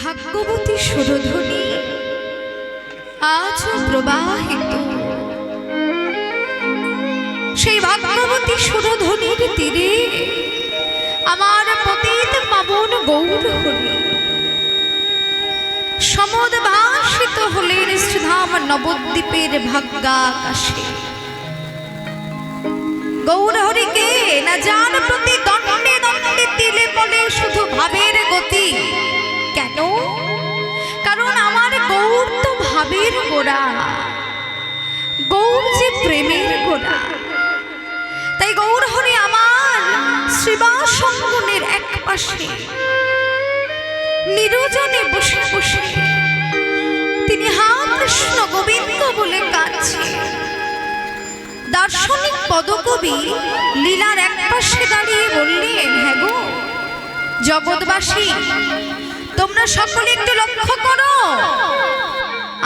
ভাগ্যবতী সুরধ্বনি আজ প্রবাহিত, সেই ভাগ্যবতী সুরধ্বনির তীরে আমার পতিত পাবন গৌর হরি সমদ ভাসিত হলেন শ্রীধাম নবদ্বীপের ভাগ্যাকাশে। গৌর হরিকে না জান প্রতি দণ্ডে দণ্ডে তিলে বলে শুধু ভাবের গতি। কেন? কারণ আমার গৌর তো ভাবের গোড়া, গৌর যে প্রেমের গোড়া। তাই গৌর হরি আমার শ্রীবাস অঙ্গনের এক পাশে নিরজনে বসে বসে তিনি হা কৃষ্ণ গোবিন্দ বলে কাঁদছে। দার্শনিক পদকবি লীলার এক পাশে দাঁড়িয়ে বললেন, হ্যাঁ গো জগৎবাসী, তোমরা সকলে একটু লক্ষ্য করো,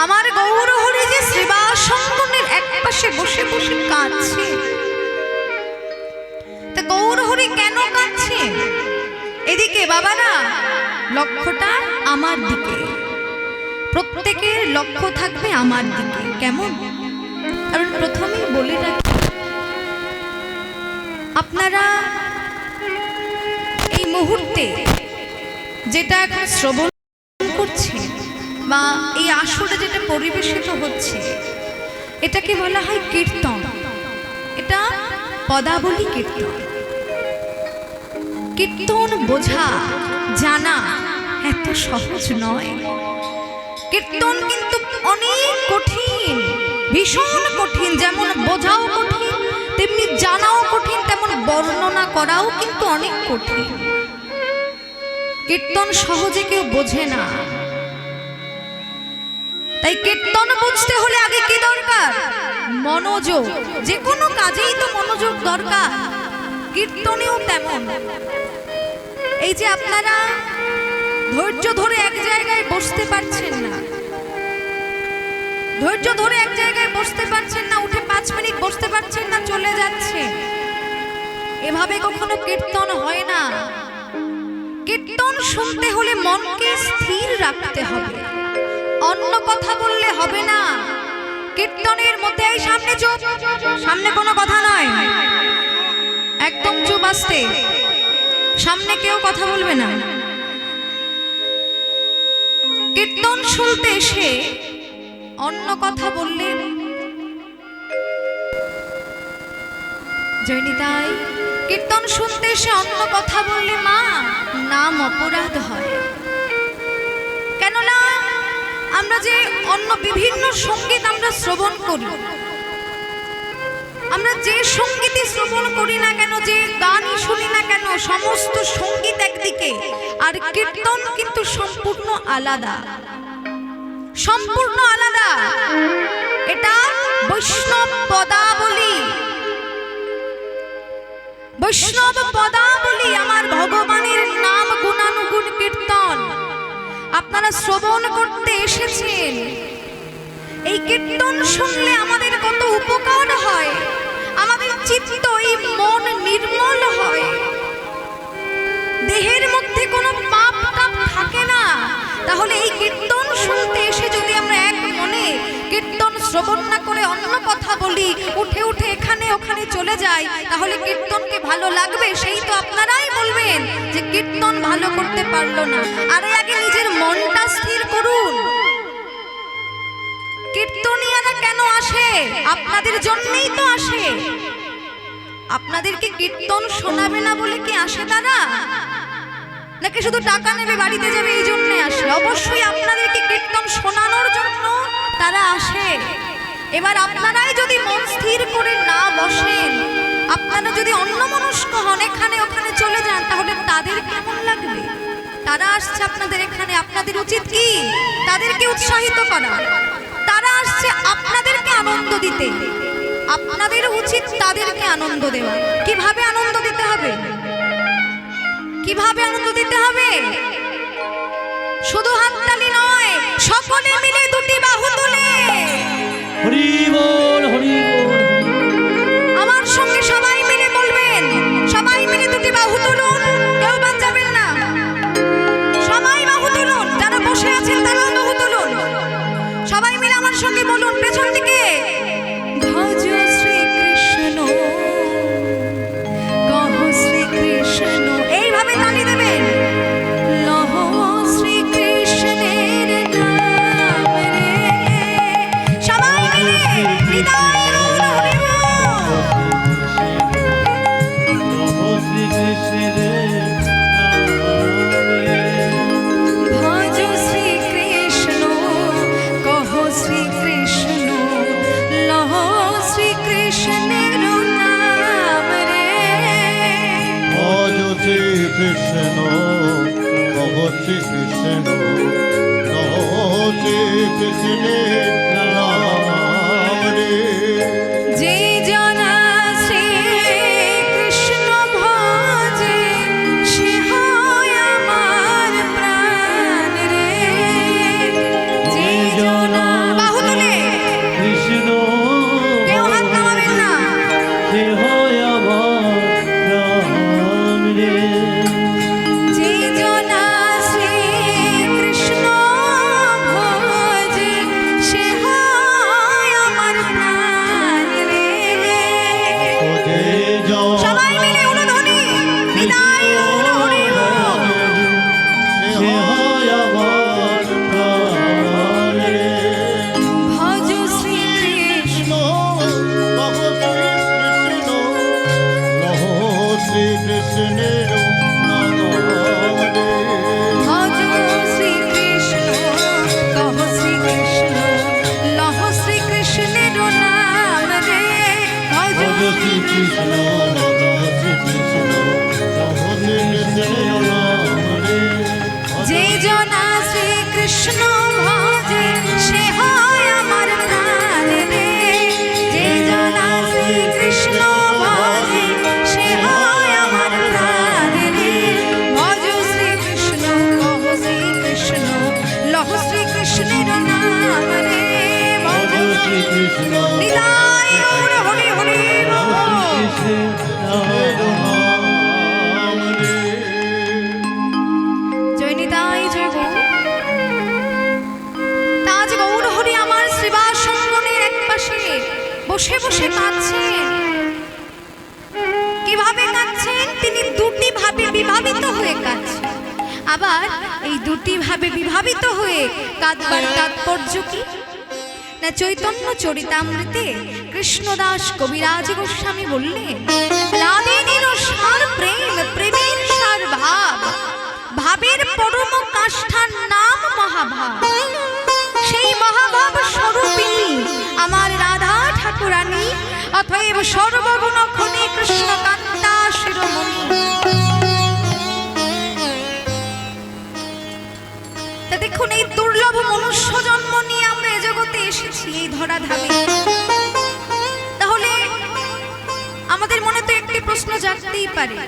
আমার গৌর হরি যে শ্রীবাস অঙ্গনের এক পাশে বসে বসে কাঁদছে। তা গৌর হরি কেন কাঁদছে? এদিকে বাবারা লক্ষ্যটা আমার দিকে, প্রত্যেকের লক্ষ্য থাকবে আমার দিকে। কেমন? কারণ প্রথমেই বলে রাখি, আপনারা এই মুহূর্তে যেটা এখন শ্রবণ করছে বা এই আসরে যেটা পরিবেশিত হচ্ছে, এটাকে বলা হয় কীর্তন। এটা পদাবলী কীর্তন। কীর্তন বোঝা জানা এত সহজ নয়। কীর্তন কিন্তু অনেক কঠিন, ভীষণ কঠিন। যেমন বোঝাও কঠিন, তেমনি জানাও কঠিন, তেমন বর্ণনা করাও কিন্তু অনেক কঠিন। কীর্তন সহজে কেউ বোঝে না। তাই কীর্তন বুঝতে হলে আগে কি দরকার? মনোযোগ। যে কোনো কাজেই তো মনোযোগ দরকার, কীর্তনেও তেমন। এই যে আপনারা ধৈর্য ধরে এক জায়গায় বসতে পারছেন না, ধৈর্য ধরে এক জায়গায় বসতে পারছেন না, উঠে 5 মিনিট বসতে পারছেন না, চলে যাচ্ছে, এভাবে কখনো কীর্তন হয় না। কীর্তন শুনতে হলে মনকে স্থির রাখতে হবে, অন্য কথা বললে হবে না। কীর্তনের মধ্যে এই সামনে চুপ, সামনে কোনো কথা নয়, একদম চুপ আস্তে, সামনে কেউ কথা বলবে না। কীর্তন শুনতে এসে অন্য কথা বললে জয়নিতাই, কীর্তন শুনতে এসে অন্য কথা বললে মা নাম অপরাধ হয়। কেননা আমরা যে অন্য বিভিন্ন সঙ্গীত আমরা শ্রবণ করি, আমরা যে সঙ্গীতই শ্রবণ করি না কেন, যে গানই শুনি না কেন, সমস্ত সঙ্গীত একদিকে, আর কীর্তন কিন্তু সম্পূর্ণ আলাদা, সম্পূর্ণ আলাদা। এটা বৈষ্ণব পদাবলী, বৈষ্ণব পদাবলী, আমার ভগবানের নাম গুণানুগুণ কীর্তন আপনারা শ্রবণ করতে এসেছেন। এই কীর্তন শুনলে আমাদের কত উপকার হয়, আমাদের চিত্ত, এই মন নির্মল হয়, দেহের মধ্যে কোনো পাপ টাপ থাকে না। তাহলে এই কীর্তন শুনতে এসে যদি আমরা এক মনে কীর্তন শ্রবণ না করে অন্য কথা বলি, উঠে উঠে এখানে ওখানে চলে যাই, তাহলে কীর্তনকে ভালো লাগবে? সেই তো আপনারাই বলবেন যে কীর্তন ভালো করতে পারলো না। আরে আগে নিজের মনটা স্থির করুন। কীর্তনিয়ারা কেন আসে? আপনাদের জন্যই তো আসে। আপনাদেরকে কীর্তন শোনাবে না বলে কি আসে তারা? নাকি শুধু টাকা নেবে বাড়িতে যাবে এই জন্যে আসে? অবশ্যই আপনাদেরকে কীর্তন শোনানোর জন্য তারা আসে। এবার আপনারাই যদি মন স্থির করে না বসেন, আপনারা যদি অন্যমনস্ক হন, এখানে ওখানে চলে যান, তাহলে তাদের কেমন লাগবে? তারা আসছে আপনাদের এখানে, আপনাদের উচিত কি তাদেরকে উৎসাহিত করা। তারা আসছে আপনাদেরকে আনন্দ দিতে, আপনাদের উচিত তাদেরকে আনন্দ দেওয়া। কিভাবে আনন্দ দিতে হবে? কিভাবে আনন্দ দিতে হবে? শুধু হাততালি নয়, সকলে মিলে দুটি বাহু তুলে হরি বল, হরি বল। আমার সঙ্গে সবাই মিলে বলবেন, সবাই মিলে দুটি বাহু তুলুন, কেউ বাদ যাবেন না, সবাই বাহু তুলুন। যারা কৃষ্ণ কহ শ্রী কৃষ্ণ কহ শ্রী কৃষ্ণের নাম রে। যে জনা শ্রী কৃষ্ণ ভজে সে হয় আমার প্রাণ রে। যে জনা বাহু তুলে কৃষ্ণ কেউ হাত নামাবেন না। সে হয় আমার প্রাণ রে। যে জনা শ্রী কৃষ্ণ ভজে সে হয় আমার প্রাণ রে। ও যে জন সবাই মিলে উলুধ্বনি নিতাই গৌর হরি বল। সে হয় আমার প্রাণ রে। ভজ শ্রী কৃষ্ণ শ্রী কৃষ্ণের নাম রে। ভজ শ্রী কৃষ্ণ কহ শ্রী কৃষ্ণ লহ শ্রী কৃষ্ণের নাম রে। ভজ ভজ শ্রী কৃষ্ণ শ্রী কৃষ্ণ শ্রী কৃষ্ণের নাম রে। যে জনা শ্রী কৃষ্ণ ভজে সে হয় আমার প্রাণ রে। যে জনা শ্রী কৃষ্ণ ভজে সে হয় আমার প্রাণ রে। ভজ শ্রী কৃষ্ণ কহ শ্রী কৃষ্ণ লহ শ্রী কৃষ্ণের নাম রে। ভজ ভজ শ্রী কৃষ্ণ নিতাই গৌর হরি হরি বল। কৃষ্ণের নাম রে। জয় নিতাই জয় গৌর। তাজ গৌর হরি আমার শ্রীবাস অঙ্গনের এক পাশে বসে বসে কাঁদছেন। কিভাবে কাঁদছেন? তিনি দুটি ভাবে বিভাবিত হয়ে কাঁদছেন। আবার এই দুটি ভাবে বিভাবিত হয়ে কাঁদবার তাৎপর্য কি না, চৈতন্য চরিতামৃতে কৃষ্ণদাস কবিরাজ গোস্বামী বললেন, লাদিনীর সার প্রেম, প্রেমের সার ভাব, ভাবের পরম কাষ্ঠার নাম মহাভাব। সেই মহাভাব স্বরূপিণী আমার রাধা ঠাকুরানী, অতএব সর্বগুণ খনি কৃষ্ণকান্তা শিরোমণি। তা দেখুন, এই দুর্লভ মনুষ্য জন্ম নিয়ে আমরা এ জগতে এসেছি, এই ধরাধামে। তাহলে আমাদের মনে তো একটি প্রশ্ন জাগতেই পারে,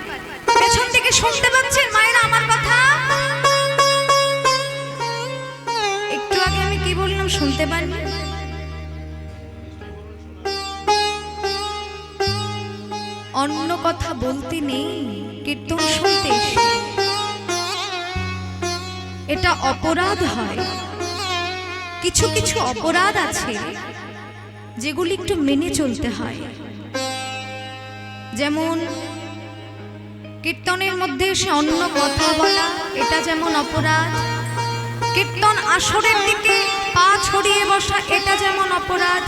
পেছন থেকে শুনতে পাচ্ছেন মায়েরা আমার কথা? একটু আগে আমি কি বললাম শুনতে পাননি? অন্য কথা বলতে নেই, কীর্তন শুনতে এসে এটা অপরাধ হয়। কিছু কিছু অপরাধ আছে যেগুলি একটু মেনে চলতে হয়। যেমন কীর্তনের মধ্যে এসে অন্য কথা বলা, এটা যেমন অপরাধ। কীর্তন আসরের দিকে পা ছড়িয়ে বসা, এটা যেমন অপরাধ।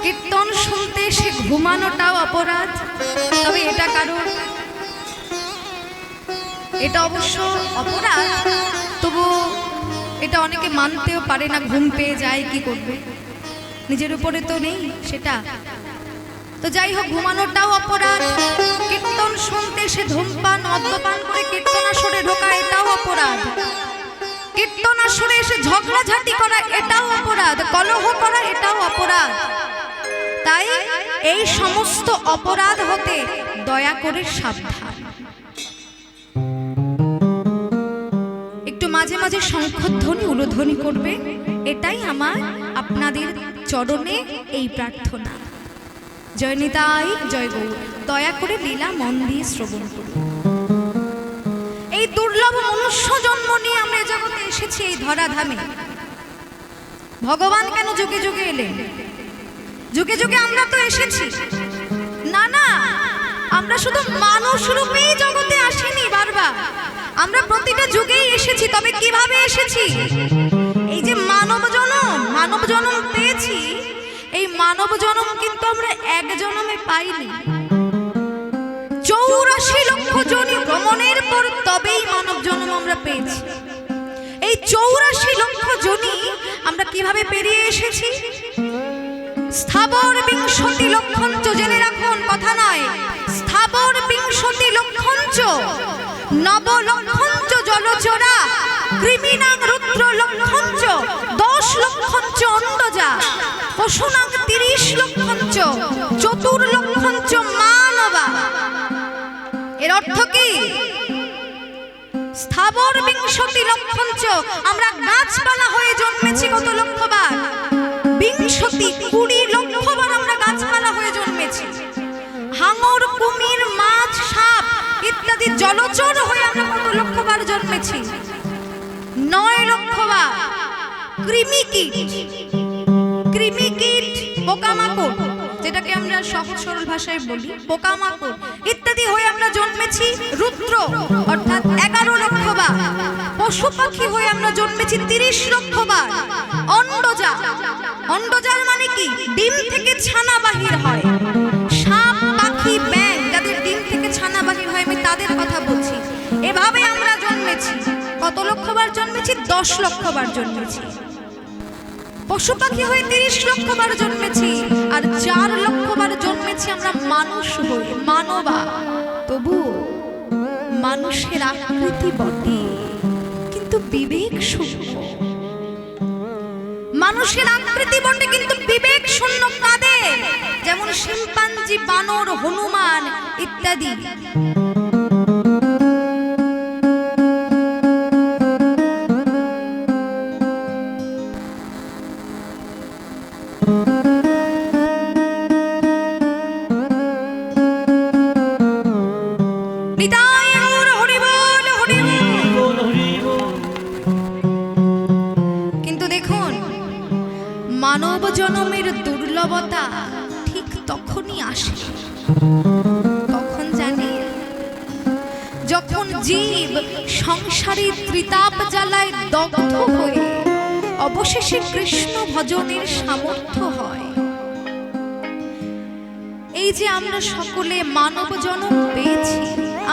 কীর্তন শুনতে এসে ঘুমানোটাও অপরাধ। তবে এটা কারণ, এটা অবশ্য অপরাধ, তবু এটা অনেকে মানতেও পারে না, ঘুম পেয়ে যায়, কি করবে, নিজের উপরে তো নেই সেটা। তো যাই হোক, ঘুমানোটাও অপরাধ। কীর্তন শুনতে এসে ধূমপান মদ্যপান করে কীর্তন আসরে ঢোকা, এটাও অপরাধ। কীর্তন আসরে এসে ঝগড়াঝাটি করা, এটাও অপরাধ। কলহ করা, এটাও অপরাধ। তাই এই সমস্ত অপরাধ হতে দয়া করে সাবধান। একটু মাঝে মাঝে শঙ্খধ্বনি উলুধ্বনি করবে, এটাই আমার আপনাদের চরণে এই প্রার্থনা। জয় নিতাই জয় গৌর। দয়া করে লীলা মন দিয়ে শ্রবণ করুন। এই দুর্লভ মনুষ্য জন্ম নিয়ে আমরা জগতে এসেছি, এই ধরাধামে। ভগবান কেন যুগে যুগে এলেন? যুগে যুগে আমরা তো এসেছি না, না, আমরা শুধু মানুষ রূপেই জগতে আসিনি বারবার, আমরা প্রতিটা যুগেই এসেছি। তবে কিভাবে এসেছি? এই যে মানব জন্ম পেয়েছি, এই মানব জন্ম কিন্তু আমরা এক জন্মে পাইনি। 84 লক্ষ যোনি ভ্রমণের পর তবেই মানব জন্ম আমরা পেয়েছি। এই 84 লক্ষ যোনি আমরা কিভাবে পেরিয়ে এসেছি? স্থাবর 20 লক্ষঞ্চ, জেনে রাখুন, কথা নয়, স্থাবর 20 লক্ষঞ্চ নবলক্ষঞ্চ জলচরা কৃমিনাং রুদ্র লক্ষঞ্চ 10 লক্ষঞ্চ অন্ডজা পশুনাং 30 লক্ষঞ্চ চতুর্লক্ষঞ্চ মানবা। এর অর্থ কি? স্থাবর বিংশতি লক্ষঞ্চ, আমরা গাছপালা হয়ে জন্মেছি কত লক্ষবার? বিংশতি 20 লক্ষবার আমরা গাছপালা হয়ে জন্মেছি। হাঙর, কুমির, মাছ, সাপ ইত্যাদি জলচর হয়ে আমরা কত লক্ষবার জন্মেছি? 9 লক্ষবার। কৃমিকীট, কৃমিকীট পোকামাকড়, যেটাকে আমরা সহজ সরল ভাষায় বলি পোকামাকড় ইত্যাদি হয়ে আমরা জন্মেছি রুদ্র অর্থাৎ 11 লক্ষবার। পশু পাখি হয়ে আমরা জন্মেছি 30 লক্ষবার। অন্ডজা, অন্ডজার মানে কি? ডিম থেকে ছানা বাহির হয়। সাপ, পাখি, ব্যাঙ যাদের ডিম থেকে ছানা বাহির হয় আমি তাদের কথা বলছি। এভাবে আমরা জন্মেছি। কত লক্ষবার জন্মেছি? 10 লক্ষবার জন্মেছি। পশু পাখি হয়ে 30 লক্ষবার জন্মেছি, আর 4 লক্ষবার জন্মেছি আমরা মানুষ হয়ে, মানবা। তবু মানুষের আকৃতি বটে কিন্তু বিবেক শূন্য। মানুষের আকৃতি বটে কিন্তু বিবেক শূন্য কাদের? যেমন শিম্পাঞ্জি, বানর, হনুমান ইত্যাদি। কিন্তু দেখুন, মানব জন্মের দুর্লভতা ঠিক তখনই আসে। তখন জানি যখন জীব সংসারের ত্রিতাপ জ্বালায় দগ্ধ হয়ে অবশেষে কৃষ্ণ ভজনের সামর্থ্য হয়। এই যে আমরা সকলে মানব জন্ম পেয়েছি,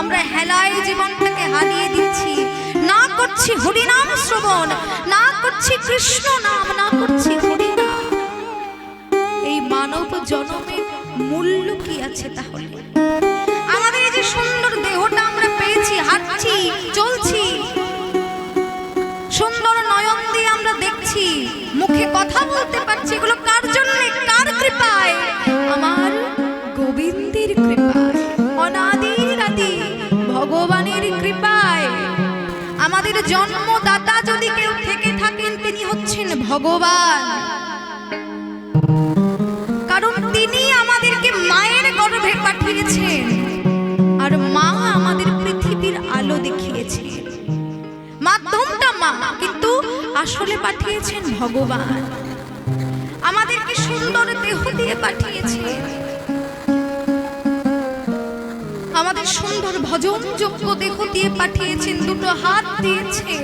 আমরা হেলায় জীবনটাকে হারিয়ে দিচ্ছি, না করছি হরিনাম শ্রবণ, না করছি কৃষ্ণ নাম, না করছি হরিনাম। এই মানব জন্মের মূল্য কি আছে তাহলে? আমাদের এই যে সুন্দর দেহটা আমরা পেয়েছি, হাঁটছি, চলছি, সুন্দর নয়ন দিয়ে আমরা দেখছি, মুখে কথা বলতে পারছি, এগুলো কার জন্য? কার কৃপায়? আমার গোবিন্দের কৃপায়, অনাদির আদি ভগবানের কৃপায়। আমাদের জন্মদাতা যদি কেউ থেকে থাকেন তিনি হচ্ছেন ভগবান, কারণ তিনি আমাদেরকে মায়ের গর্ভে পাঠিয়েছেন আর মা আমাদের পৃথিবীর আলো দেখিয়েছেন। মাধ্যমটা মা, কিন্তু আসলে পাঠিয়েছেন ভগবান। আমাদেরকে সুন্দর দেহ দিয়ে পাঠিয়েছেন, আমাদের সুন্দর ভজনযোগ্য দেহ দিয়ে পাঠিয়েছেন, দুটো হাত দিয়েছেন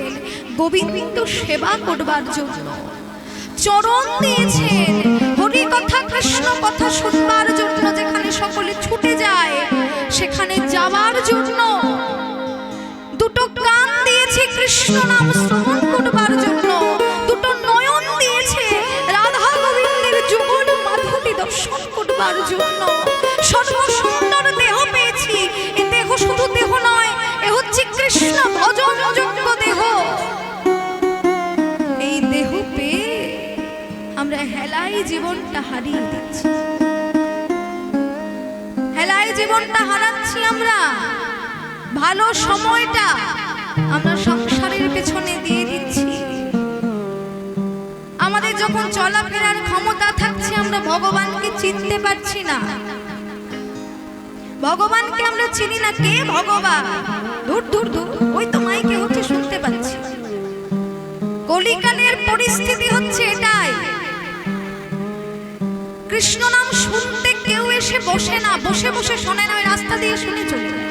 গোবিন্দ সেবা করবার জন্য, চরণ দিয়েছেন হরি কথা কৃষ্ণ কথা শুনবার জন্য, যেখানে সকলে ছুটে যায় সেখানে যাওয়ার জন্য, দুটো কান দিয়েছে কৃষ্ণ নাম শ্রবণ করবার জন্য, দুটো নয়ন দিয়েছে রাধা গোবিন্দের যুগল মাধুরী দর্শন করবার জন্য। সর্বসুন্দর দেহ পেয়েছি, এই দেহ শুধু দেহ নয়, এ হচ্ছে কৃষ্ণ ভজন যোগ্য দেহ। এই দেহ পেয়ে আমরা হেলায় জীবনটা হারিয়ে দিচ্ছি, হেলায় জীবনটা হারাচ্ছি আমরা। ভালো সময়টা আমরা সংসারের পেছনে দিয়ে দিচ্ছি। আমাদের যখন চলাফেরার ক্ষমতা থাকছে আমরা ভগবানকে চিনতে পারছি না, ভগবানকে আমরা চিনি না। কে ভগবান? দূর দূর দূর, ওই তো মাইকে হচ্ছে শুনতে পাচ্ছি। কলিকালের পরিস্থিতি হচ্ছে এটাই, কৃষ্ণ নাম শুনতে কেউ এসে বসে না, বসে বসে শোনে না, ওই রাস্তা দিয়ে শুনে চলে যায়।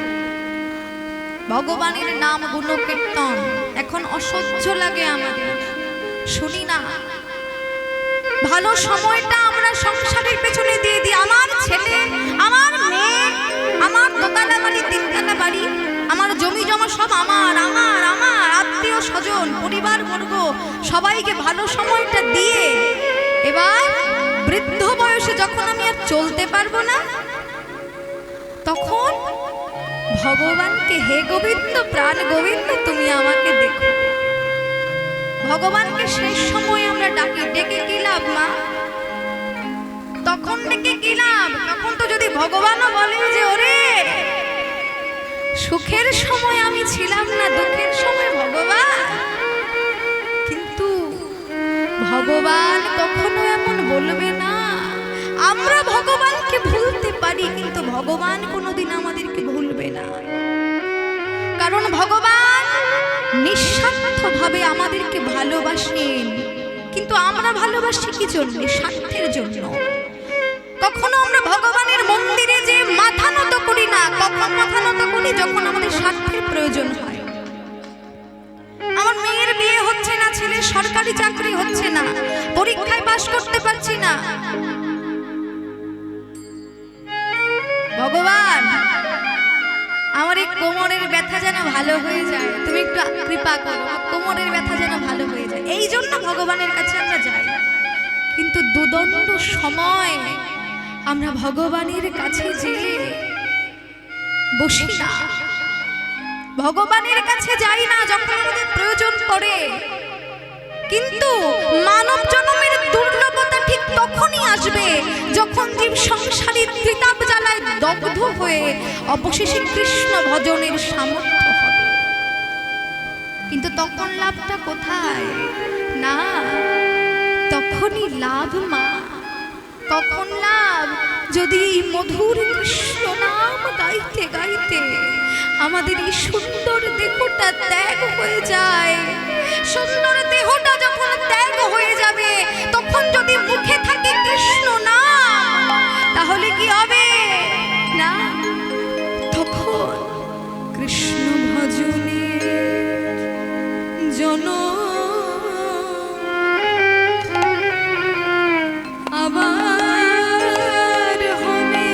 ভগবানের নাম গুণ কীর্তন এখন অসহ্য লাগে আমাদের, শুনি না। ভালো সময়টা আমরা সংসারের পেছনে দিয়ে দিই। আমার ছেলে, আমার মেয়ে, আমার দোতলা বাড়ি, তিনতলা বাড়ি, আমার জমি জমা সব আমার, আমার আমার আত্মীয় স্বজন, পরিবার বর্গ সবাইকে ভালো সময়টা দিয়ে এবার বৃদ্ধ বয়সে যখন আমি আর চলতে পারবো না, তখন ভগবানকে, হে গোবিন্দ, প্রাণ গোবিন্দ, তুমি আমাকে দেখো। ভগবানকে শেষ সময় আমরা ডাকি, ডেকে কি লাভ মা? তখন ডেকে কি লাভ? তখন তো যদি ভগবানও বলে যে ওরে সুখের সময় আমি ছিলাম না, দুঃখের সময় ভগবান। কিন্তু ভগবান কখনো এমন বলবে না। আমরা ভগবানকে ভুলতে পারি, কিন্তু ভগবান কোনোদিন আমাদেরকে ভুলবে না। কারণ ভগবান নিঃস্বার্থভাবে আমাদেরকে ভালোবাসেন। কিন্তু আমরা ভালোবাসি কি জন্য? স্বার্থের জন্য। কখনো আমরা ভগবানের মন্দিরে যে মাথা নত করি না। কখন মাথা নত করি? যখন আমাদের স্বার্থের প্রয়োজন হয়। আমার মেয়ের বিয়ে হচ্ছে না, ছেলের সরকারি চাকরি হচ্ছে না, পরীক্ষায় পাশ করতে পারছি না। ভগবান, আমার এই কোমরের ব্যথা যেন ভালো হয়ে যায়, তুমি একটু কৃপা করো, কোমরের ব্যথা যেন ভালো হয়ে যায়। এই জন্য ভগবানের কাছে আমরা যাই। কিন্তু দুদণ্ড সময় আমরা ভগবানের কাছে যেয়ে বসি না, ভগবানের কাছে যাই না যখন আমাদের প্রয়োজন পড়ে। কিন্তু মানব জন্মের দুর্লভতা ঠিক তখনই আসবে যখন জীব সংসারী ত্রিতাপ জ্বালায় দগ্ধ হয়ে অবশেষে কৃষ্ণ ভজনের সামর্থ্য হবে। কিন্তু তখন লাভটা কোথায়? না, তখনই লাভ মা। কখন লাভ? যদি মধুর কৃষ্ণ নাম গাইতে গাইতে আমাদের এই সুন্দর দেহটা ত্যাগ হয়ে যায়। সুন্দর দেহটা যখন ত্যাগ হয়ে যাবে, তখন যদি মুখে থাকে কৃষ্ণ নাম, তাহলে কি হবে? না, তখন কৃষ্ণ ভজনে জন আবার হবে।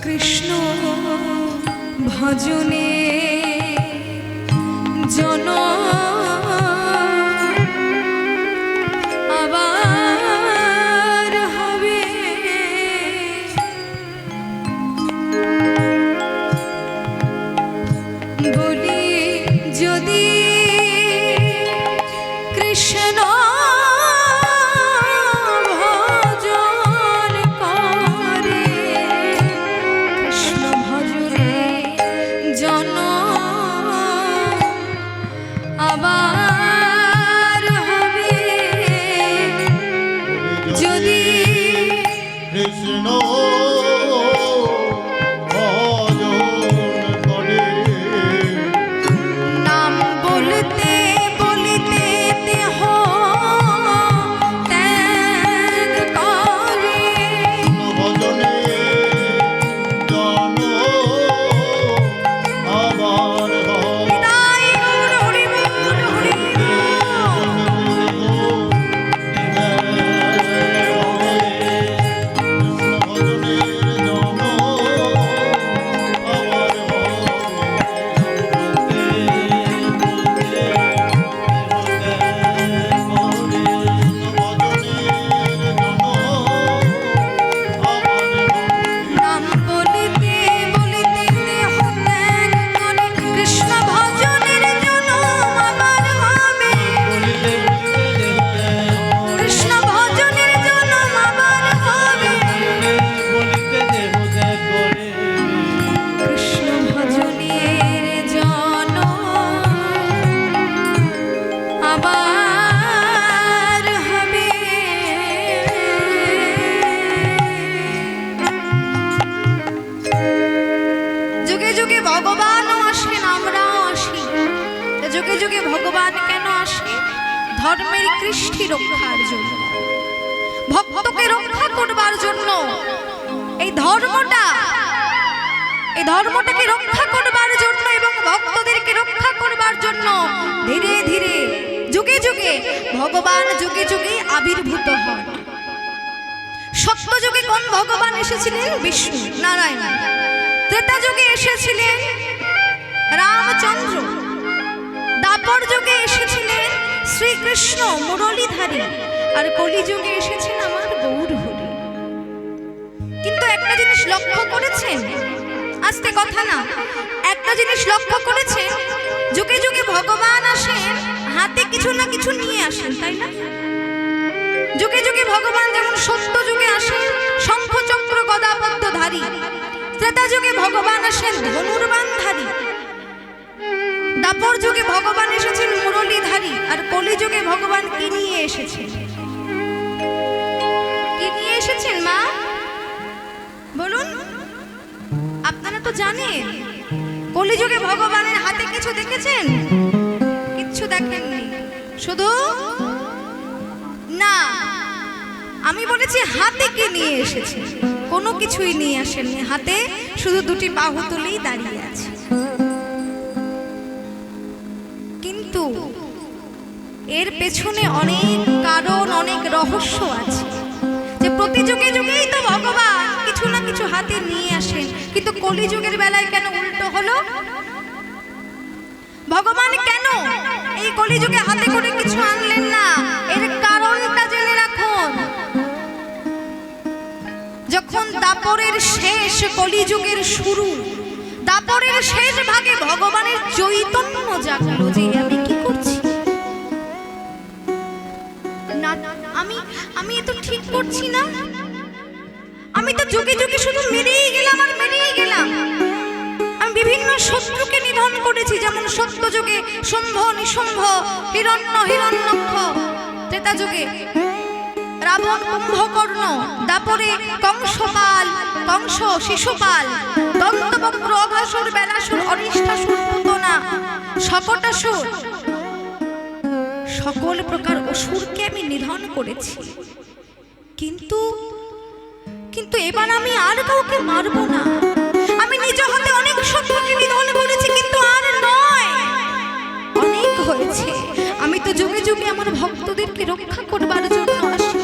কৃষ্ণ ভজনে জন আবার হবে। বলি যদি কৃষ্ণ ভজন করে, কৃষ্ণ ভজনে জন আবার হবে। যদি কৃষ্ণ ভজন করে, নাম বলতে বলিতে দেহ ত্যাগ করে, ভজনে জন আবার হবে। হৃদয় গৌর হরি বল, হরি বল। নাম বলিতে বলিতে দেহ ত্যাগ করে, কৃষ্ণ ভজনের জন্য আবার হবে। কৃষ্ণ ভজনের জন্য আবার হবে। কৃষ্ণ ভজনের জন্য আবার হবে। যুগে যুগে ভগবানও আসেন, আমরাও আসি। যুগে যুগে ভগবান কেন আসে? ধর্মের কৃষ্টি রক্ষার জন্য, ভক্তকে রক্ষা করবার জন্য। এই ধর্মটাকে রক্ষা করবার জন্য এবং ভক্তদেরকে রক্ষা করবার জন্য ধীরে ধীরে যুগে যুগে ভগবান যুগে যুগে আবির্ভূত হন। সত্য যুগে কোন ভগবান এসেছিলেন? বিষ্ণু নারায়ণ। ত্রেতা যুগে এসেছিলেন রামচন্দ্র। দ্বাপর যুগে এসেছিলেন শ্রীকৃষ্ণ মুরলীধারী। আর কলি যুগে এসেছেন আমার গৌর হরি। একটা জিনিস লক্ষ্য করেছেন, আস্তে কথা না, একটা জিনিস লক্ষ্য করেছেন, যুগে যুগে ভগবান আসেন হাতে কিছু না কিছু নিয়ে আসেন, তাই না? যুগে যুগে ভগবান যেমন সত্য যুগে আসেন শঙ্খ চক্র গদা পদ্মধারী, ত্রেতা যুগে ভগবান আসেন ধনুর্বাণধারী, দাপর যুগে ভগবান এসেছেন মুরলীধারী, আর কলি যুগে ভগবান কি নিয়ে এসেছেন? কি নিয়ে এসেছেন মা বলুন? আপনারা তো জানেন কলিযুগে ভগবানের হাতে কিছু দেখেছেন? কিচ্ছু দেখেননি, শুধু না, আমি বলেছি হাতে কি নিয়ে এসেছে? কোনো কিছুই নিয়ে আসেননি, হাতে শুধু দুটি বাহু তুলেই দাঁড়িয়ে আছে। কিন্তু এর পেছনে অনেক কারণ, অনেক রহস্য আছে, যে প্রতি যুগে যুগেই তো ভগবান কিছু না কিছু হাতে নিয়ে আসেন, কিন্তু কলিযুগের বেলায় কেন উল্টো হলো? ভগবান কেন এই কলিযুগে হাতে করে কিছু আনলেন না? এর কারণটা জেনে রাখুন। যখন দাপরের শেষ, কলিযুগের শুরু, দাপরের শেষ ভাগে ভগবানের চৈতন্য জাগলো যে আমি কি করছি, না আমি এ তো ঠিক করছি না, আমি তো যুগে যুগে শুধু মেরেই গেলাম আর মেরেই গেলাম। আমি বিভিন্ন শত্রুকে নিধন করেছি, যেমন সত্য যুগে শুম্ভ নিশুম্ভ, হিরণ্য হিরণ্যক্ষ, ত্রেতা যুগে রাবণ কুম্ভকর্ণ, দাপরে কংসপাল, কংস শিশুপাল, দন্তবক্র অঘাসুর বেলাসুর অনিষ্ঠাসুর পুতনা শকটাসুর, সকল প্রকার অসুরকে আমি নিধন করেছি। কিন্তু কিন্তু এবার আমি আর কাউকে মারবো না। আমি নিজ হাতে অনেক শত্রুকে নিধন করেছি, কিন্তু আর নয়, অনেক হয়েছে। আমি তো যুগে যুগে আমার ভক্তদেরকে রক্ষা করবার জন্য আসি,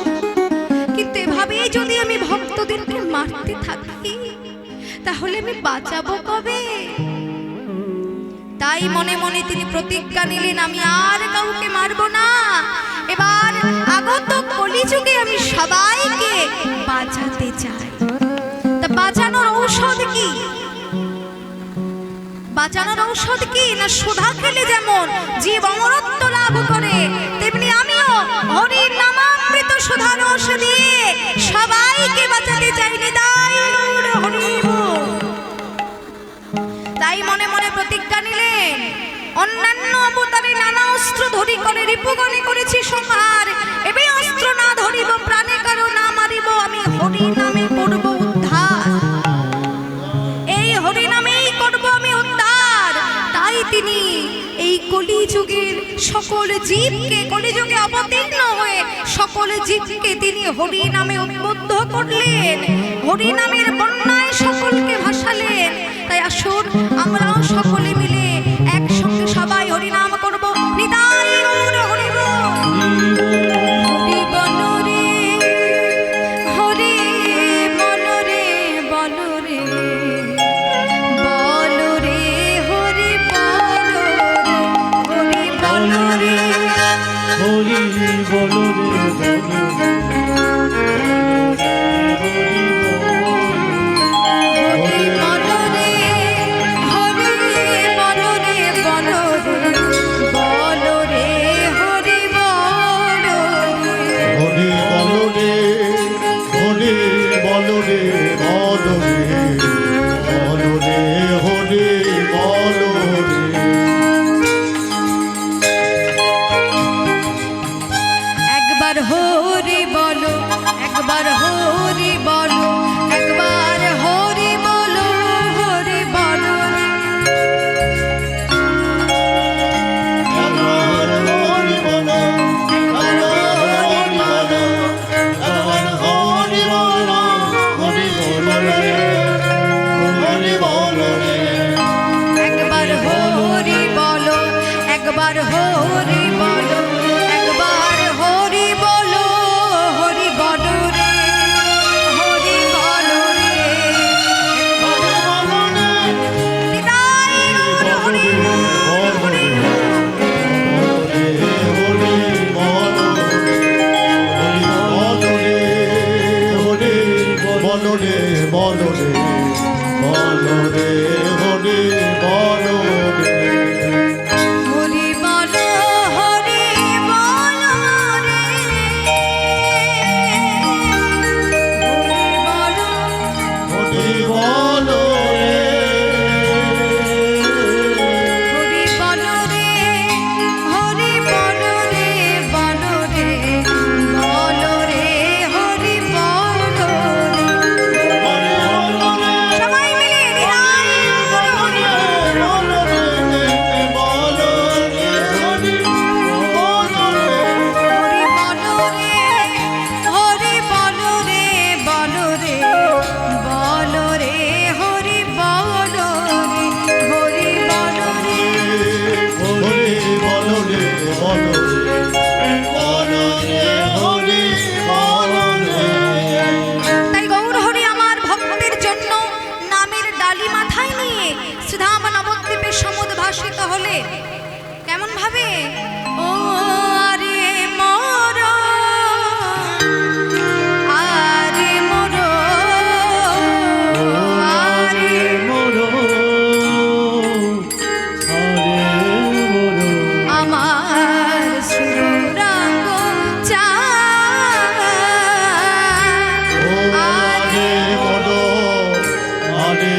কিন্তু এভাবেই যদি আমি ভক্তদেরকে মারতে থাকি তাহলে আমি বাঁচাবো কবে? তাই মনে মনে তিনি প্রতিজ্ঞা নিলেন, আমি আর কাউকে মারবো না, এবার আগত কলিযুগে আমি সবাইকে বাঁচাতে চাই। তা বাঁচানোর ঔষধ কি? বাঁচানোর ঔষধ কি? না সুধা খেলে যেমন জীব অমরত্ব লাভ করে, তেমনি আমিও হরির নামামৃত সুধা রস দিয়ে সবাইকে বাঁচাতে চাই। নিতাই গৌর হরি বল। তাই মনে মনে প্রতিজ্ঞা নিলেন, অন্যান্য অবতারে নানা অস্ত্র ধরি করে রিপুগণে করেছি সংহার, এবে অস্ত্র না ধরিব, প্রাণে কারো না মারিব, আমি হরি নামে করব উদ্ধার, এই হরি নামেই করব আমি উদ্ধার। তাই তিনি এই কলিযুগের সকল জীবকে, কলিযুগে অবতীর্ণ হয়ে সকল জীবকে তিনি হরি নামে উদ্বুদ্ধ করলেন, হরি নামের বন্যায় সকলকে ভাসালেন। তাই আসুন আমরাও সকলে মিলে একসঙ্গে সবাই হরি নাম করব। নিতাই গৌর হরি বল। হরি বল রে, হরি বল রে, বল রে, বল রে, হরি বল রে, হরি বল রে, হরি বলো রে, হরি বল রে, হরি বল রে, বল রে, বল রে, হরি বল রে। হরি বলো রে, হরি বলো রে, বলো রে, বলো রে, হরি বলো রে। একবার হরি বলো, একবার হরি বলো, একবার হরি বলো, হরি বলো রে। একবার হরি বলো, একবার হরি বলো, একবার হরি বলো, হরি বলো রে, হরি বলো রে। একবার হরি বলো, একবার হরি বলো, একবার হরি বলো, হরি বলো রে, হরি বলো রে। হরি বলো রে, নিতাই গৌর হরি বল, হরি বলো রে, হরি বলো রে, হরি বলো রে, বলো রে বলো রে হরি বলো রে হরি বলো হরি বলো রে হরি বলো হরি বলো রে হরি বলো রে বলো রে বলো রে হরি বলো রে সবাই মিলে নিরাই হরি বলো রে বলো রে হরি বলো রে হরি বলো রে হরি বলো রে বলো রে বলো রে হরি বলো রে হরি বলো রে হরি বলো রে বলো রে বলো রে হরি বলো রে তাই গৌর হরি আমার ভক্তের জন্য নামের ডালি মাথায় নিয়ে শ্রীধাম নবদ্বীপে সমুদ্র ভাসিত হলে কেমন ভাবে ও আরে মোর আরে মোর আরে মোরো হরে মোরো আমার শ্রীরাঙ্গ চায় ও আরে মোরো আরে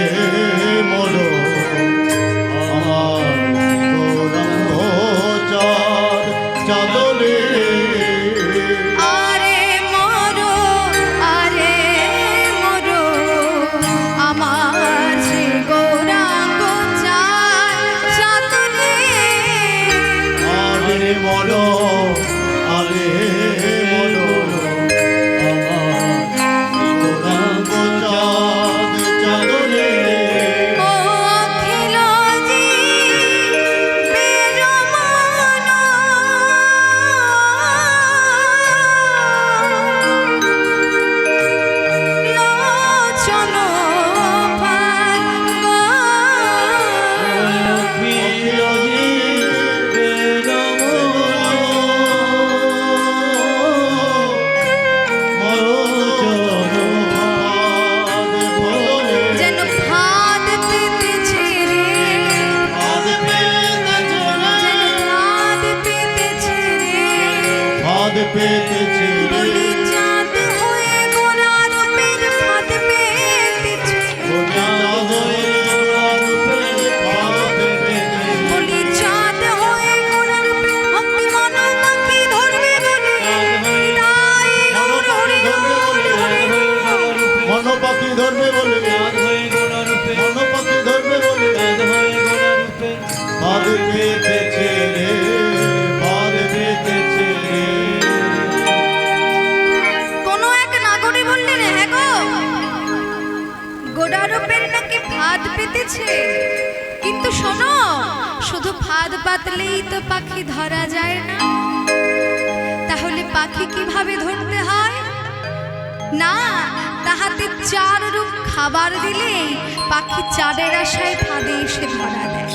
মোরো আমার গৌরাঙ্গ চাঁদ চাঁদরে আরে মোরো আমার শ্রী গৌরাঙ্গ চাঁদ চাঁদরে আরে মোরো আরে মোরো আমার গৌরাঙ্গ চাঁদ চাঁদরে ও অখিল জীবের মন লোচন ভাঙ্গ যেন ভাত পেতেছে রে যেন ভাত পেতেছে রে বলি চাঁদ হয়ে গোলার পেট ভাত পেতেছে বলি চাঁদ হয়ে গোলার পেট ভক্তি মন পাখি ধরবে বলে তাই গৌর হরি হরি হরি মনোপাখি ধরবে বলে মনোপাখি ধরবে বলে ভাদ পেতেছে রে ভাদ পেতেছে রে কোনো এক নাগরী বললেন হ্যাঁ গো গোড়ারোপের নাকি ফাঁদ পেতেছে কিন্তু শোনো শুধু ফাঁদ পাতলেই তো পাখি ধরা যায় না তাহলে পাখি কিভাবে ধরতে হয় না তাহাতে চার রূপ খাবার দিলেই পাখি চাঁদের আশায় ফাঁদে এসে ধরা দেয়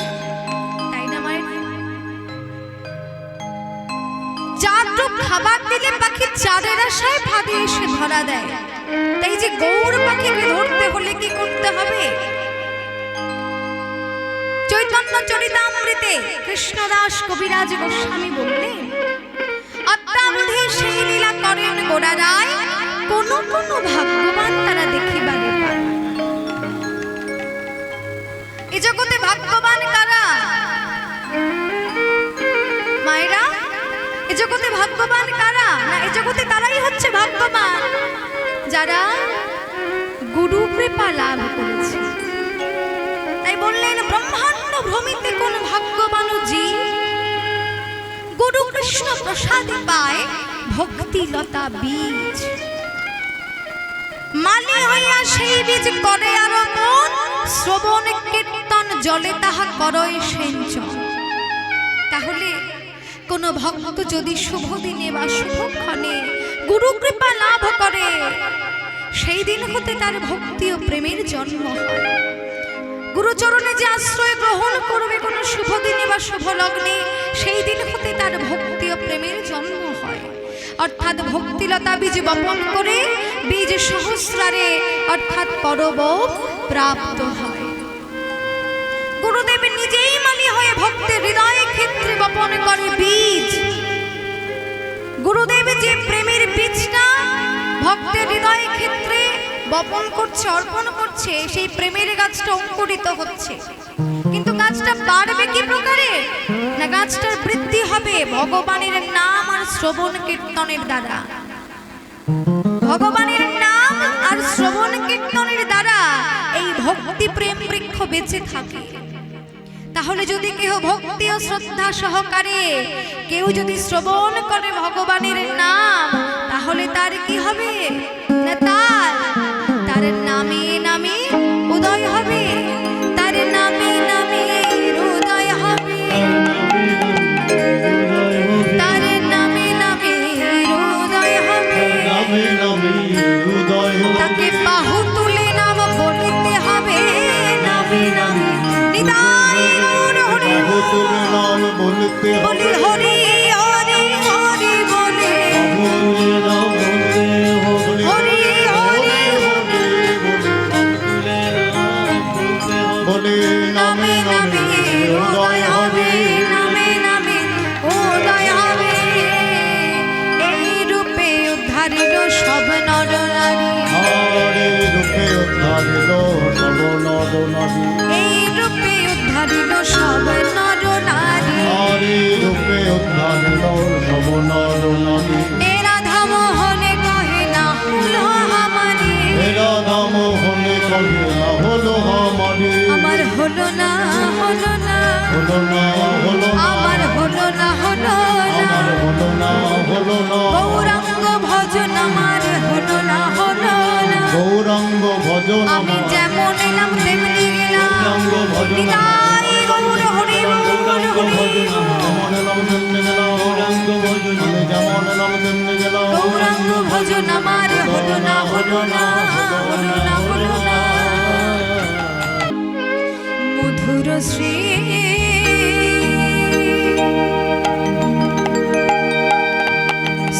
তাই না মায়ের চার রূপ খাবার দিলে পাখি চাঁদের আশায় ফাঁদে এসে ধরা দেয় তাই যে গৌর পাখিকে ধরতে হলে কি করতে হবে চৈতন্য চরিতামৃতে কৃষ্ণদাস কবিরাজ গোস্বামী বললেন অত্যাবধি সেই লীলা করেন গোড়া রায় কোন কোন ভাগ্যবান তারা দেখিবারে পায় এই জগতে ভাগ্যবান কারা মায়েরা এ জগতে ভাগ্যবান কারা না এ জগতে তারাই হচ্ছে ভাগ্যবান যারা গুরু কৃপা লাভ করেছে তাই বললেন ব্রহ্মাণ্ড ভ্রমিতে কোন ভাগ্যবান জীব গুরু কৃষ্ণ প্রসাদে পায় ভক্তি লতা বীজ মালি হইয়া সেই বীজ করে আরোপণ শ্রবণ কীর্তন জলে তাহা করয় সেঞ্চন তাহলে কোন ভক্ত যদি শুভ দিনে বা শুভক্ষণে গুরু কৃপা লাভ করে সেই দিন হতে তার ভক্তি ও প্রেমের জন্ম হয় গুরুচরণে যে আশ্রয় গ্রহণ করবে কোন শুভ দিনে বা শুভ লগ্নে সেই দিন হতে তার ভক্তি ও প্রেমের জন্ম হয় অর্থাৎ ভক্তিলতা বীজ বপন করে বীজ সহস্রারে অর্থাৎ পরব প্রাপ্ত হয়। গুরুদেব নিজেই মালি হয়ে ভক্তের হৃদয় ক্ষেত্রে বপন করে বীজ। গুরুদেব যে প্রেমের বীজটা ভক্তের হৃদয় ক্ষেত্রে বপন করছে, অর্পণ করছে, সেই প্রেমের গাছটা অঙ্কুরিত হচ্ছে। কিন্তু গাছটা বাড়বে কি প্রকারে? না, গাছটার বৃদ্ধি হবে ভগবানের নাম আর শ্রবণ কীর্তনের দ্বারা। ভগবানের নাম আর শ্রবণ কীর্তনের দ্বারা এই ভক্তি প্রেম বৃক্ষ বেঁচে থাকে। তাহলে যদি কেউ ভক্তি ও শ্রদ্ধা সহকারে কেউ যদি শ্রবণ করে ভগবানের নাম, তাহলে তার কি হবে? না, তার নামে নামে উদয় হবে, তার নামে নামে উদয় হবে, তার নামে নামে উদয় হবে। নামে নামে উদয় হবে। তাকে বাহু তুলে নাম বলিতে হবে, নামে নামে নিতাই গৌর হরি বাহু তুলে নাম বলতে বলি হবে। হরি হরি হরি বলে, বাহু তুলে নাম বলতে হবে। হরি হরি বলে নামে নামে উদয় হবে। নামে নামে উদয় হবে। এই রূপে উদ্ধারিল সব নর নারী, হরে রূপে উদ্ধারিল সব নর নারী। এই রূপে উদ্ধারিল সব নর নারী। হরে রূপে উদ্ধারিল সব নর নারী। এ রাধা মোহনে কহে না হলো আমারে, এরা নাম হলে কবে না হলো আমারে। আমার হলো না হলো না, হলো না হলো না, আমার হলো না হলো না। আমার হলো না হলো না। গৌরাঙ্গ ভজন আমার হলো না হলো না। গৌরাঙ্গ ভজন আমি আমার। যেমন এলাম তেমনি গেলাম, গৌরাঙ্গ ভজন নিতাই গৌর হরি গৌরাঙ্গ হরি। ভজন যেমন এলাম তেমনি গেলাম। গৌরাঙ্গ ভজন আমি যেমন এলাম তেমনি গেলাম। গৌরাঙ্গ ভজন আমার হলো না হলো না, হলো না হলো না। মধুর শ্রী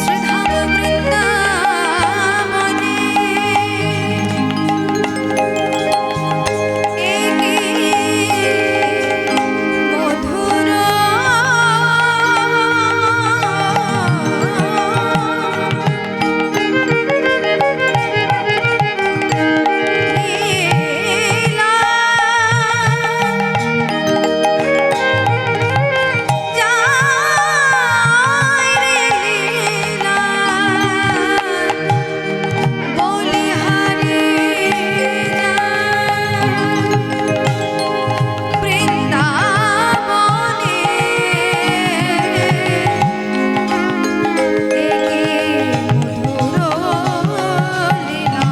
শ্রীধাম বৃন্দাবনে একে মধুর লীলা যায় রে লীলা বলিহারি বৃন্দাবনে একে মধুর লীলা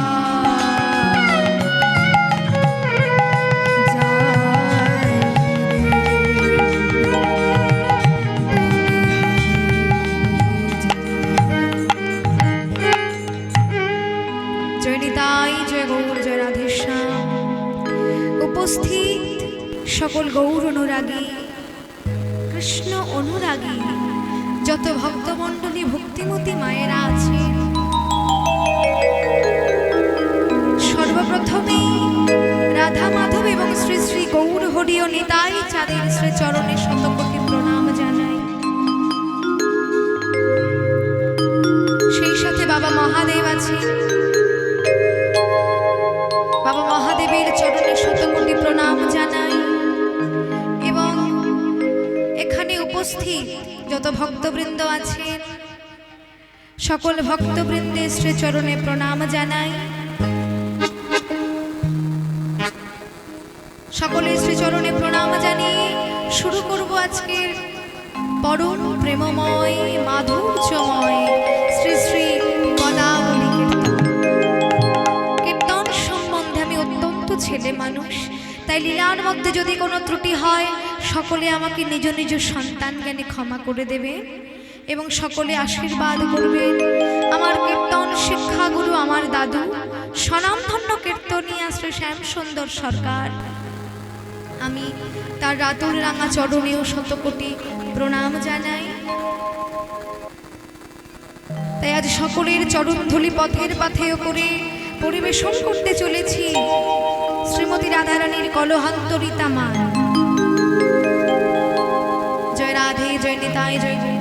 জয় নিতাই, জয় গৌর, জয় রাধেশ্যাম। উপস্থিত সকল গৌর অনুরাগী, কৃষ্ণ অনুরাগী যত ভক্তমণ্ডলী ভক্তিমতী মায়েরা আছেন, সর্বপ্রথমেই রাধা মাধব এবং শ্রী শ্রী গৌর হরি ও নিতাই চাঁদের শ্রী চরণে শতকোটি প্রণাম জানাই। সেই সাথে বাবা মহাদেব আছে, বাবা মহাদেবের চরণে শতকোটি প্রণাম জানাই। এবং এখানে উপস্থিত যত ভক্তবৃন্দ আছেন, সকল ভক্তবৃন্দের শ্রী চরণে প্রণাম জানাই। সকলের শ্রীচরণে প্রণাম জানিয়ে শুরু করব আজকের পরম প্রেমময় মাধুর্যময় শ্রী শ্রী পদাবলী কীর্তন। কীর্তন সম্বন্ধে আমি অত্যন্ত ছেলে মানুষ, তাই লীলার মধ্যে যদি কোনো ত্রুটি হয় সকলে আমাকে নিজ নিজ সন্তান জ্ঞানে ক্ষমা করে দেবে এবং সকলে আশীর্বাদ করবেন। আমার কীর্তন শিক্ষাগুরু আমার দাদু স্বনামধন্য কীর্তনিয়া শ্রী শ্যাম সুন্দর সরকার, আমি তার রাতুল রাঙা চরণেও শতকোটি প্রণাম জানাই। তাই তাই আজ সকলের চরণধুলি পথের পাথেয় করে পরিবেশন করতে চলেছি শ্রীমতী রাধারানীর কলহান্তরিতা মান। জয় রাধে, জয় নিতাই, জয় গুরু।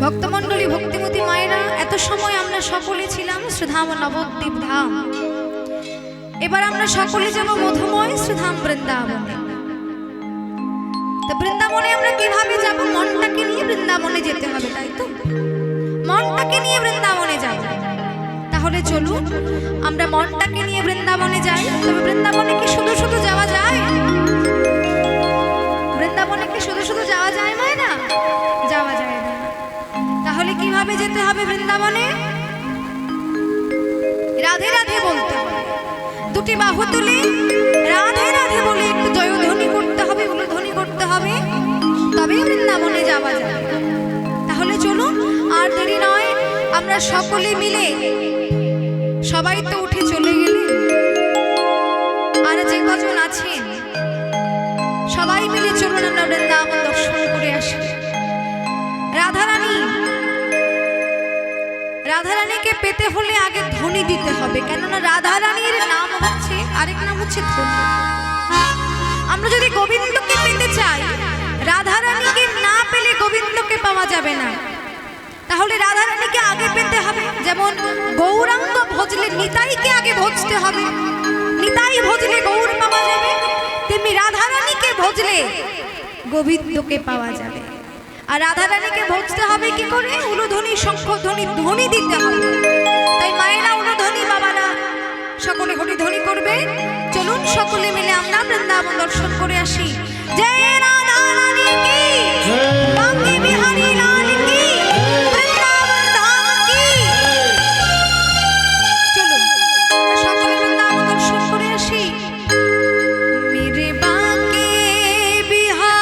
ভক্তমণ্ডলী, ভক্তিমতী মায়েরা, এত সময় আমরা সকলে ছিলাম শ্রীধাম নবদ্বীপ ধাম। এবার আমরা সকলে যাব মধুময় শ্রীধাম বৃন্দাবনে। তো বৃন্দাবনে আমরা কিভাবে যাব? মনটাকে নিয়ে বৃন্দাবনে যেতে হবে, তাই তো? মনটাকে নিয়ে বৃন্দাবনে যাব। তাহলে চলুন আমরা মনটাকে নিয়ে বৃন্দাবনে যাই। তবে বৃন্দাবনে কি শুধু শুধু যাওয়া যায়? বৃন্দাবনে কি শুধু শুধু যাওয়া যায় মায়েরা? যাওয়া যায় না। তাহলে কিভাবে যেতে হবে বৃন্দাবনে? রাধে রাধে বলতে হবে, দুটি বাহু তুলে রাধে রাধে বলে একটু জয়ধ্বনি করতে হবে, উলুধ্বনি করতে হবে, তবেই বৃন্দাবনে যাওয়া যায়। তাহলে চলুন, আর দেরি নয়, আমরা সকলে মিলে, সবাই তো উঠে চলে গেলে, আর যে কজন আছেন সবাই মিলে চলুন আমরা বৃন্দাবন দর্শন করে আসি। রাধারানীকে পেতে হলে আগে ধ্বনি দিতে হবে, কেননা রাধারানীর নাম হচ্ছে, আরেক নাম হচ্ছে ধ্বনি। আমরা যদি গোবিন্দকে পেতে চাই, রাধারানীকে না পেলে গোবিন্দকে পাওয়া যাবে না। তাহলে রাধারানীকে আগে পেতে হবে। যেমন গৌরাঙ্গ ভজলে নিতাইকে আগে ভজতে হবে, নিতাই ভজলে গৌর পাওয়া যাবে, তেমনি রাধারানীকে ভজলে গোবিন্দকে পাওয়া যাবে। আর রাধারানীকে ভজতে হবে কি করে? উলুধ্বনি, শঙ্খধ্বনি, ধ্বনি দিতে হবে। তাই মায়েরা উলুধ্বনি, বাবারা সকলে হরিধ্বনি করবে। চলুন সকলে মিলে আমরা বৃন্দাবন দর্শন করে আসি। জয় রাধারানী কি, বাঙ্কি বিহারী লাল কি, বৃন্দাবন ধাম কি। চলুন সকলে বৃন্দাবন দর্শন করে আসি। মেরে বাঙ্কি বিহারী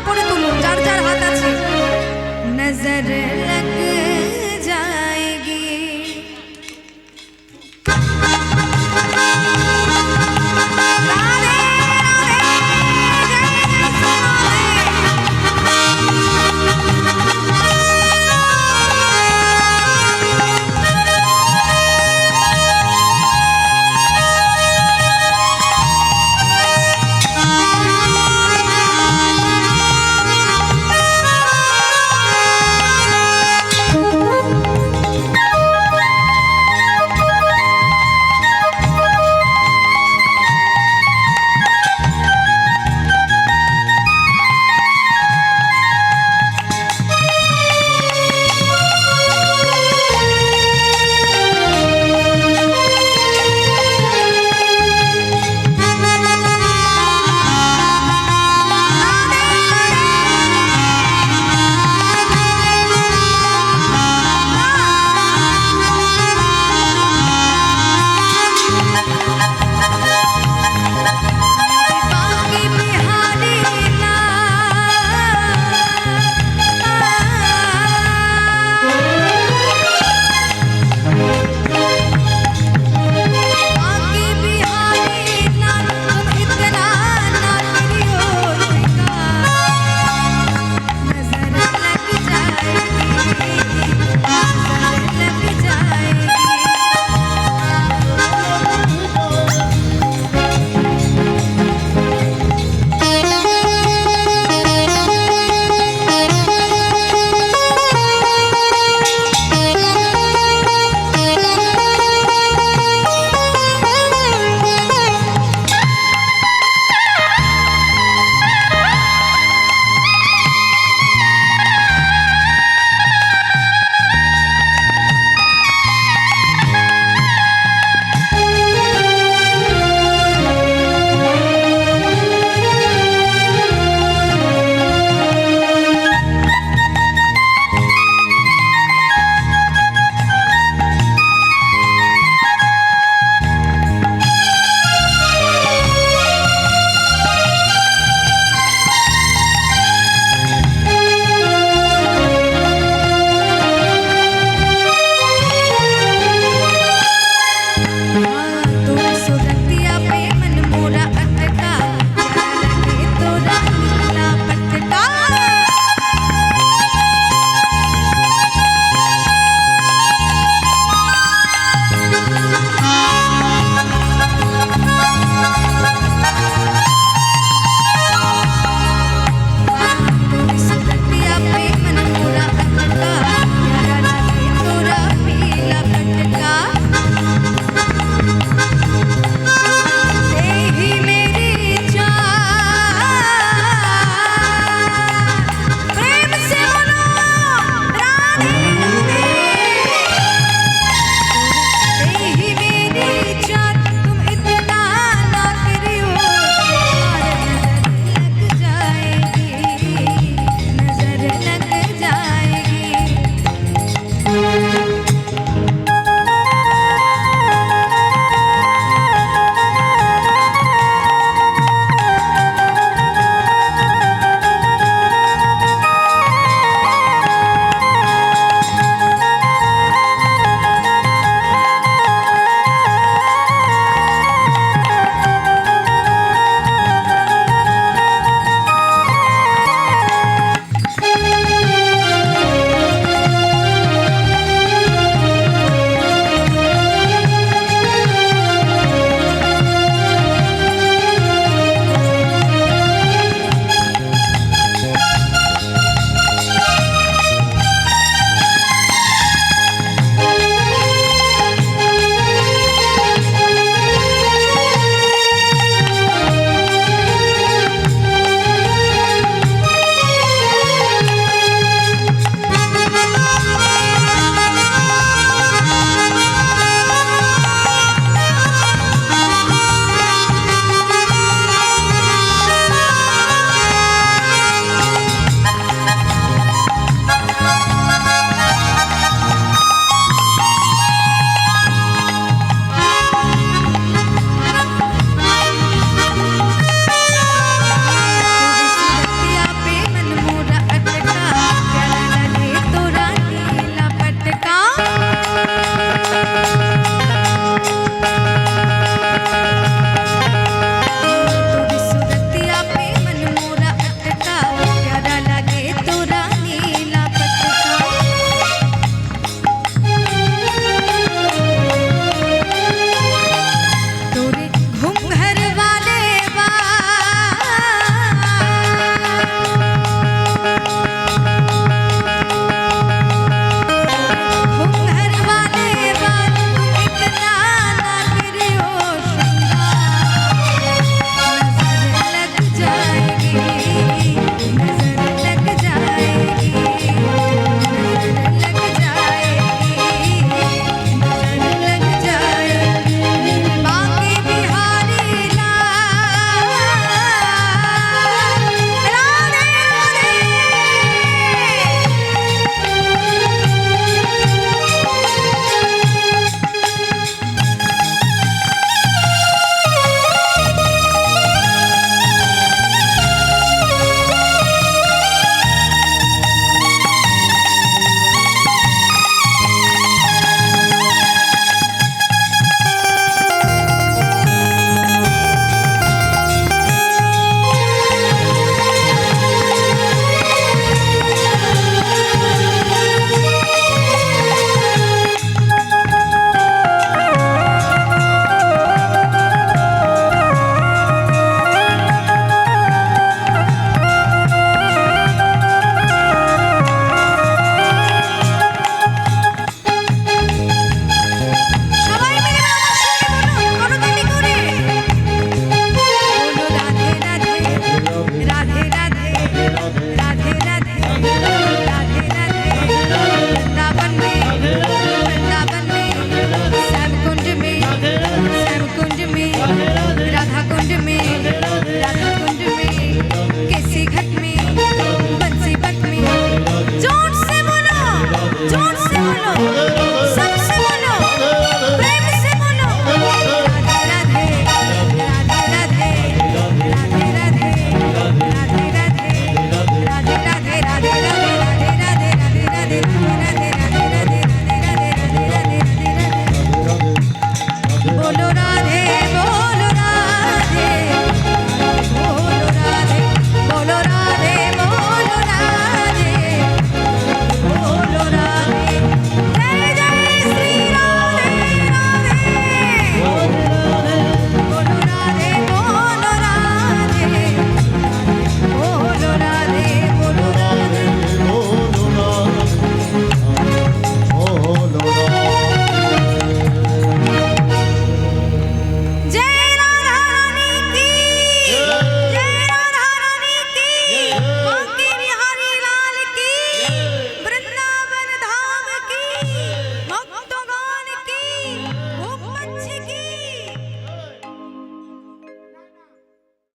উপরে তুলুন, যার যার হাত আছে। নজর